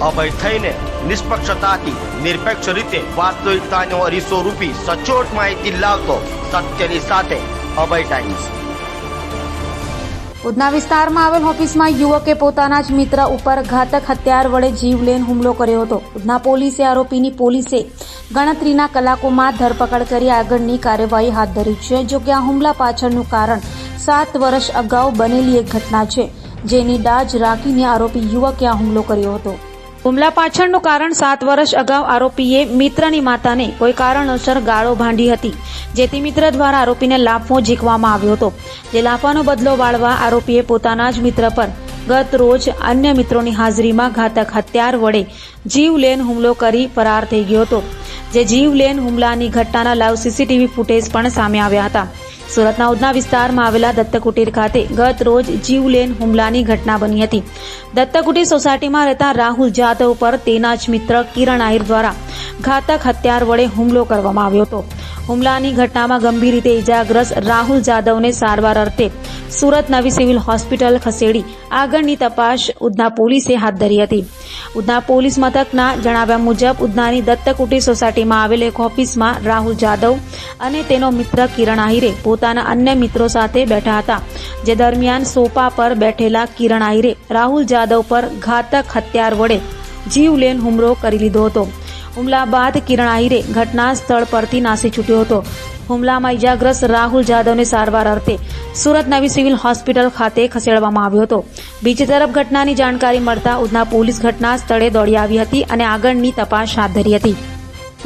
અભય થઈને નિષ્પક્ષતાથી નિરપેક્ષ રીતે વાસ્તવિકતાનો અરીસો રૂપી સચોટ માહિતી લાવતો સત્યની સાથે અભય ટાઈમ્સ। ઉધના વિસ્તારમાં આવેલ ઓફિસમાં યુવકે પોતાના જ મિત્ર ઉપર ઘાતક હથિયાર વડે જીવલેણ હુમલો કર્યો હતો। ઉધના પોલીસે આરોપીની ગણતરીના કલાકોમાં ધરપકડ કરી આગળની કાર્યવાહી હાથ ધરી છે। જો કે આ હુમલા પાછળનું કારણ 7 વર્ષ અગાઉ બનેલી એક ઘટના છે, જેની દાજ રાખીને આરોપી યુવકે આ હુમલો કર્યો હતો। હુમલા પાછળનું કારણ 7 વર્ષ અગાઉ આરોપીએ મિત્રની માતાને કોઈ કારણોસર ગાળો ભાંડી હતી, જેથી મિત્ર દ્વારા આરોપીને લાફો ઝીંકવામાં આવ્યો હતો। જે લાફાનો બદલો વાળવા આરોપીએ પોતાના જ મિત્ર પર ગત રોજ અન્ય મિત્રોની હાજરીમાં ઘાતક હથિયાર વડે જીવલેણ હુમલો કરી ફરાર થઈ ગયો હતો। જે જીવલેણ હુમલાની ઘટનાના લાઈવ સીસીટીવી ફૂટેજ પણ સામે આવ્યા હતા। સુરતના ઉધના વિસ્તારમાં આવેલા દત્તકુટીર ખાતે ગત રોજ જીવલેણ હુમલાની ઘટના બની હતી। દત્તકુટીર સોસાયટીમાં રહેતા રાહુલ જાદવ પર તેના જ મિત્ર કિરણ આહિર દ્વારા ઘાતક હથિયાર વડે હુમલો કરવામાં આવ્યો હતો। હુમલાની ઘટનામાં ગંભીર રીતે ઇજાગ્રસ્ત રાહુલ જાદવને સારવાર અર્થે સુરત નવી સિવિલ હોસ્પિટલ ખસેડી આગળની તપાસ ઉધના પોલીસે હાથ ધરી હતી। ઉધના પોલીસ મથકના જણાવ્યા મુજબ ઉધનાની દત્તકુટીર સોસાયટીમાં આવેલ એક ઓફિસમાં રાહુલ જાદવ અને તેનો મિત્ર કિરણ આહિરે પોતાના અન્ય મિત્રો સાથે બેઠા હતા। જે દરમિયાન સોફા પર બેઠેલા કિરણ આહિરે રાહુલ જાદવ પર ઘાતક હથિયાર વડે જીવલેણ હુમલો કરી લીધો હતો। હુમલા બાદ કિરણ આહિરે ઘટના સ્થળ પરથી નાસી છૂટ્યો હતો। હુમલામાં ઇજાગ્રસ્ત રાહુલ જાદવને સારવાર અર્થે સુરત નવી સિવિલ હોસ્પિટલ ખાતે ખસેડવામાં આવ્યો હતો। બીજી તરફ ઘટનાની જાણકારી મળતા ઉધના પોલીસ ઘટના સ્થળે દોડી આવી હતી અને આગળની તપાસ હાથ ધરી હતી।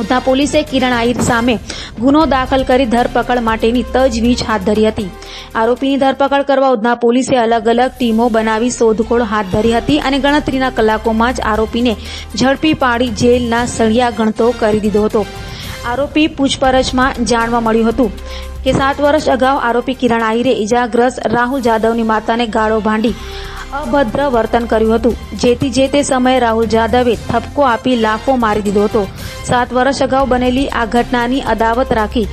ઉધના પોલીસે કિરણ આહિર સામે ગુનો દાખલ કરી ધરપકડ માટેની તજવીજ હાથ ધરી હતી। આરોપીની ધરપકડ કરવા ઉધના પોલીસે અલગ અલગ ટીમો બનાવી શોધખોળ હાથ ધરી હતી અને ગણતરીના કલાકોમાં જ આરોપીને ઝડપી પાડી જેલના સળિયા ગણતો કરી દીધો હતો। આરોપી પૂછપરછમાં જાણવા મળ્યું હતું કે 7 વર્ષ અગાઉ આરોપી કિરણ આહિરે ઇજાગ્રસ્ત રાહુલ જાદવની માતાને ગાળો ભાંડી અભદ્ર વર્તન કર્યું હતું, જેથી જે તે સમયે રાહુલ જાદવે ઠપકો આપી લાફો મારી દીધો હતો। 7 વર્ષ અગાઉ બનેલી આ ઘટનાની અદાવત રાખી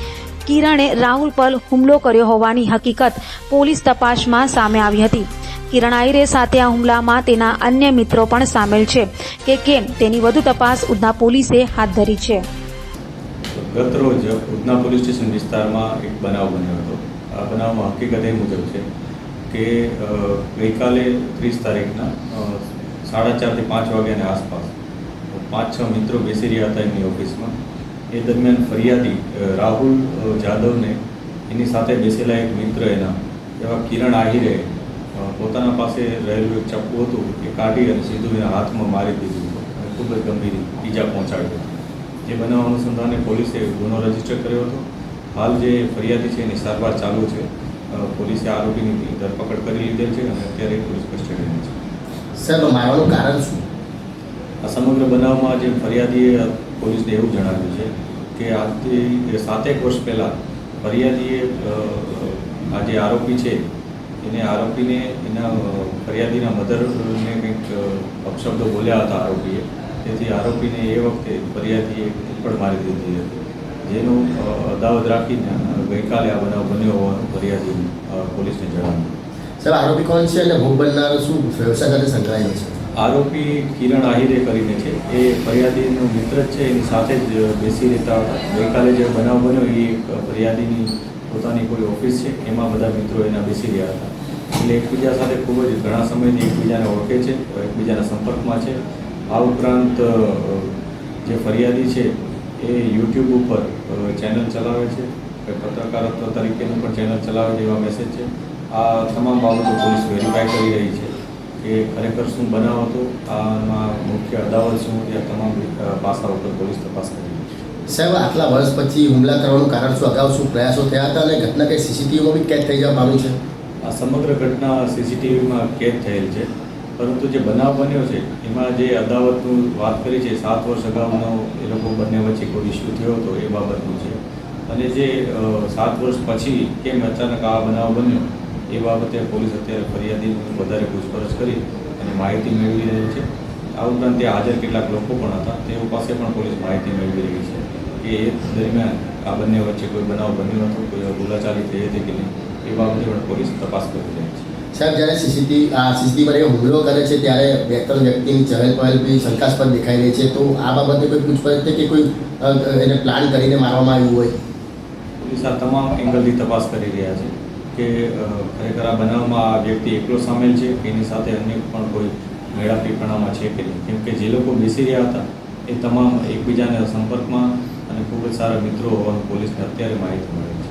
કિરણે રાહુલ પર હુમલો કર્યો હોવાની હકીકત પોલીસ તપાસમાં સામે આવી હતી। કિરણ આહિરે સાથે આ હુમલામાં તેના અન્ય મિત્રો પણ સામેલ છે કે કેમ તેની વધુ તપાસ ઉધના પોલીસે હાથ ધરી છે। ગત રોજ ઉધના પોલીસ સ્ટેશન વિસ્તારમાં એક બનાવ બન્યો હતો। આ બનાવમાં હકીકત એ મુજબ છે કે ગઈકાલે 30 તારીખના 4:30 થી 5 વાગ્યાની આસપાસ 5-6 મિત્રો બેસી રહ્યા હતા એમની ઓફિસમાં। એ દરમિયાન ફરિયાદી રાહુલ જાદવને એની સાથે બેસેલા એક મિત્ર એવા કિરણ આહિરે પોતાના પાસે રહેલું એક ચપ્પુ હતું એ કાઢી અને સીધું એના હાથમાં મારી દીધું હતું અને ખૂબ જ ગંભીર ઈજા પહોંચાડી હતી। જે બનાવ અનુસંધાને પોલીસે ગુનો રજીસ્ટર કર્યો હતો। હાલ જે ફરિયાદી છે એની સારવાર ચાલુ છે। પોલીસે આરોપીની ધરપકડ કરી લીધેલ છે અને અત્યારે પોલીસ કસ્ટડીમાં છે। સાહેબ, મારવાનું કારણ શું? આ સમગ્ર બનાવમાં જે ફરિયાદીએ પોલીસને એવું જણાવ્યું છે કે આજથી 7 વર્ષ પહેલાં ફરિયાદીએ આ જે આરોપી છે આરોપીને એના ફરિયાદીના મધરને કંઈક અપશબ્દો બોલ્યા હતા આરોપીએ, તેથી આરોપીને એ વખતે ફરિયાદીએ થપ્પડ મારી દીધી હતી, જેનું અદાવત રાખીને ગઈકાલે આ બનાવ બન્યો હોવાનું ફરિયાદી પોલીસને જણાવ્યું। સાહેબ, આરોપી કોણ છે અને ભોગ બનનાર શું વ્યવસાય સાથે સંકળાયેલો છે? આરોપી કિરણ આહિરે કરીને છે, એ ફરિયાદીનો મિત્ર જ છે, એની સાથે જ બેસી રહેતા હતા। ગઈકાલે જે બનાવ બન્યો એ એક ફરિયાદીની પોતાની કોઈ ઓફિસ છે, એમાં બધા મિત્રો એના બેસી રહ્યા હતા, એટલે એકબીજા સાથે ખૂબ જ ઘણા સમયથી એકબીજાને ઓળખે છે, એકબીજાના સંપર્કમાં છે। આ ઉપરાંત જે ફરિયાદી છે એ યુટ્યુબ ઉપર ચેનલ ચલાવે છે, પત્રકારત્વ તરીકેનું પણ ચેનલ ચલાવે છે, એવા મેસેજ છે। આ તમામ બાબતો પોલીસ વેરીફાઈ કરી રહી છે કે ખરેખર શું બનાવ હતો, આમાં મુખ્ય અદાવત શું હતી, આ તમામ પાસા ઉપર પોલીસ તપાસ કરી રહી છે। સાહેબ, આટલા વર્ષ પછી હુમલા કરવાનું કારણ શું? અગાઉ શું પ્રયાસો થયા હતા અને ઘટના કંઈ સીસીટીવીમાં બી કેદ થઈ જવા પામ્યું છે? આ સમગ્ર ઘટના સીસીટીવીમાં કેદ થયેલ છે, પરંતુ જે બનાવ બન્યો છે એમાં જે અદાવતનું વાત કરી છે 7 વર્ષ અગાઉનો એ લોકો બંને વચ્ચે કોઈ ઇસ્યુ થયો હતો એ બાબતનું છે, અને જે 7 વર્ષ પછી કેમ અચાનક આ બનાવ બન્યો એ બાબતે પોલીસ અત્યારે ફરિયાદીની વધારે પૂછપરછ કરી અને માહિતી મેળવી રહી છે। આ ઉપરાંત ત્યાં હાજર કેટલાક લોકો પણ હતા, તેઓ પાસે પણ પોલીસ માહિતી મેળવી રહી છે કે એ દરમિયાન આ બંને વચ્ચે કોઈ બનાવ બન્યો હતો, કોઈ બોલાચાલી થઈ હતી કે નહીં, એ બાબતે પણ પોલીસ તપાસ કરી રહી છે। સાહેબ, જ્યારે સીસીટીવી પર એ હુમલો કરે છે ત્યારે બે ત્રણ વ્યક્તિની ચહેલ પહેલ બી શંકાસ્પદ દેખાઈ રહી છે, તો આ બાબતે કોઈ પૂછપરછ છે કે કોઈ એને પ્લાન કરીને મારવામાં આવ્યું હોય? પોલીસ આ તમામ એંગલથી તપાસ કરી રહ્યા છે કે ખરેખર આ બનાવમાં આ વ્યક્તિ એકલો સામેલ છે કે એની સાથે અન્ય પણ કોઈ મેળાપીપણામાં છે કે નહીં, કેમ કે જે લોકો બેસી રહ્યા હતા એ તમામ એકબીજાના સંપર્કમાં અને ખૂબ જ સારા મિત્રો હોવાનું પોલીસને અત્યારે માહિતી મળી છે.